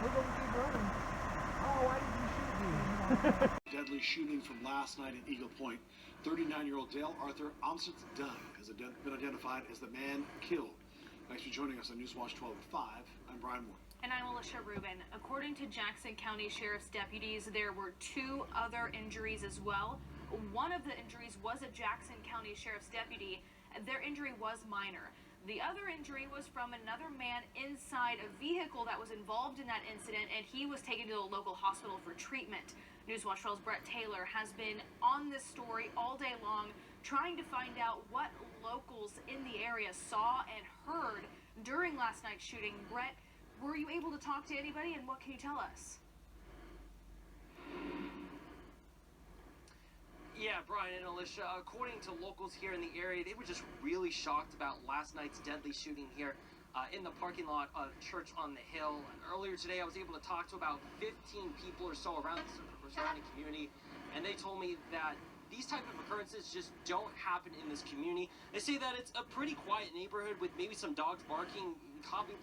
Oh, why did you shoot me? Deadly shooting from last night in Eagle Point. 39-year-old Dale Arthur Amstutz-Dunn has been identified as the man killed. Thanks for joining us on Newswatch 12 at 5. I'm Brian Moore. And I'm Alicia Rubin. According to Jackson County Sheriff's deputies, there were 2 other injuries as well. One of the injuries was a Jackson County Sheriff's deputy. Their injury was minor. The other injury was from another man inside a vehicle that was involved in that incident, and he was taken to a local hospital for treatment. Newswatch 12's Brett Taylor has been on this story all day long, trying to find out what locals in the area saw and heard during last night's shooting. Brett, were you able to talk to anybody, and what can you tell us? Yeah, Brian and Alicia, according to locals here in the area, they were just really shocked about last night's deadly shooting here in the parking lot of Church on the Hill. And earlier today, I was able to talk to about 15 people or so around the surrounding community, and they told me that these type of occurrences just don't happen in this community. They say that it's a pretty quiet neighborhood with maybe some dogs barking,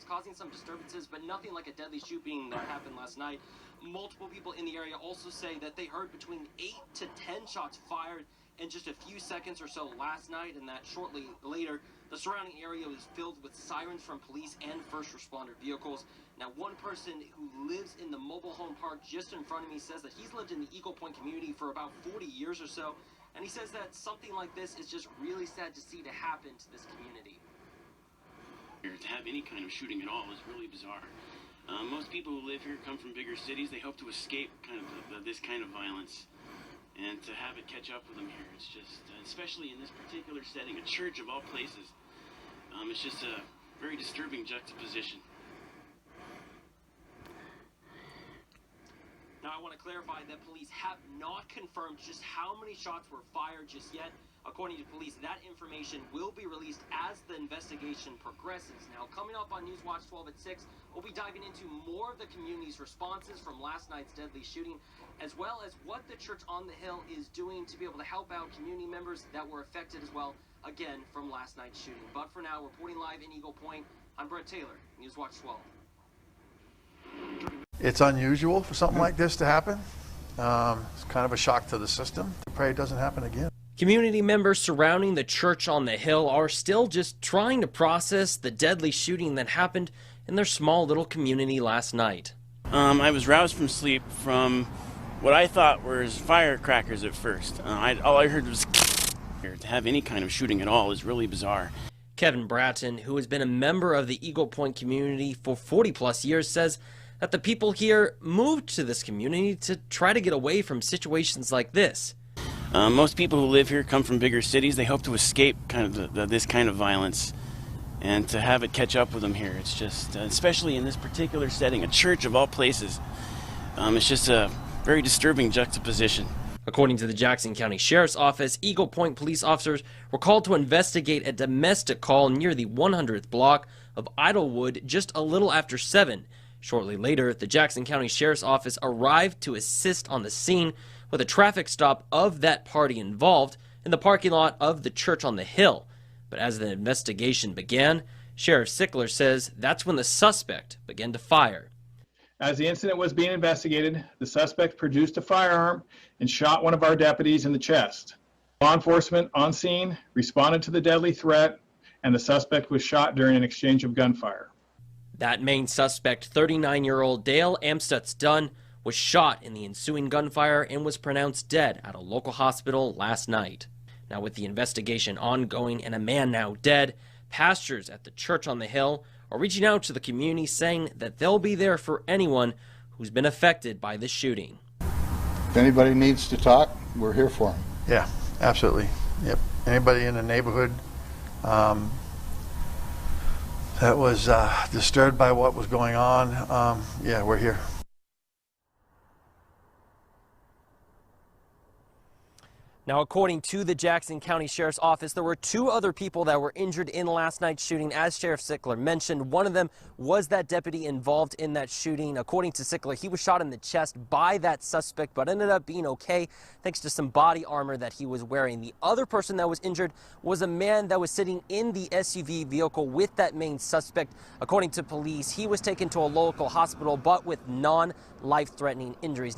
causing some disturbances, but nothing like a deadly shooting that happened last night. Multiple people in the area also say that they heard between 8 to 10 shots fired in just a few seconds or so last night, and that shortly later, the surrounding area was filled with sirens from police and first responder vehicles. Now, one person who lives in the mobile home park just in front of me says that he's lived in the Eagle Point community for about 40 years or so, and he says that something like this is just really sad to see to happen to this community. To have any kind of shooting at all is really bizarre. Most people who live here come from bigger cities. They hope to escape this kind of violence, and to have it catch up with them here, it's just, especially in this particular setting, a church of all places, it's just a very disturbing juxtaposition. Now, I want to clarify that police have not confirmed just how many shots were fired just yet. According to police, that information will be released as the investigation progresses. Now, coming up on Newswatch 12 at 6, we'll be diving into more of the community's responses from last night's deadly shooting, as well as what the Church on the Hill is doing to be able to help out community members that were affected as well, again, from last night's shooting. But for now, reporting live in Eagle Point, I'm Brett Taylor, Newswatch 12. It's unusual for something like this to happen. It's kind of a shock to the system. I pray it doesn't happen again. Community members surrounding the Church on the Hill are still just trying to process the deadly shooting that happened in their small little community last night. I was roused from sleep from what I thought were firecrackers at first. All I heard was to have any kind of shooting at all is really bizarre. Kevin Bratton, who has been a member of the Eagle Point community for 40-plus years, says that the people here moved to this community to try to get away from situations like this. Most people who live here come from bigger cities. They hope to escape this kind of violence, and to have it catch up with them here, it's just, especially in this particular setting, a church of all places, it's just a very disturbing juxtaposition. According to the Jackson County Sheriff's Office, Eagle Point police officers were called to investigate a domestic call near the 100th block of Idlewood just a little after 7. Shortly later, the Jackson County Sheriff's Office arrived to assist on the scene with a traffic stop of that party involved in the parking lot of the Church on the Hill. But as the investigation began, Sheriff Sickler says that's when the suspect began to fire. As the incident was being investigated, the suspect produced a firearm and shot one of our deputies in the chest. Law enforcement on scene responded to the deadly threat, and the suspect was shot during an exchange of gunfire. That main suspect, 39-year-old Dale Arthur-Amstutz-Dunn, was shot in the ensuing gunfire and was pronounced dead at a local hospital last night. Now, with the investigation ongoing and a man now dead, pastors at the Church on the Hill are reaching out to the community saying that they'll be there for anyone who's been affected by this shooting. If anybody needs to talk, we're here for them. Yeah, absolutely. Yep. Anybody in the neighborhood that was disturbed by what was going on, yeah, we're here. Now, according to the Jackson County Sheriff's Office, there were 2 other people that were injured in last night's shooting. As Sheriff Sickler mentioned, one of them was that deputy involved in that shooting. According to Sickler, he was shot in the chest by that suspect, but ended up being okay thanks to some body armor that he was wearing. The other person that was injured was a man that was sitting in the SUV vehicle with that main suspect. According to police, he was taken to a local hospital, but with non-life-threatening injuries.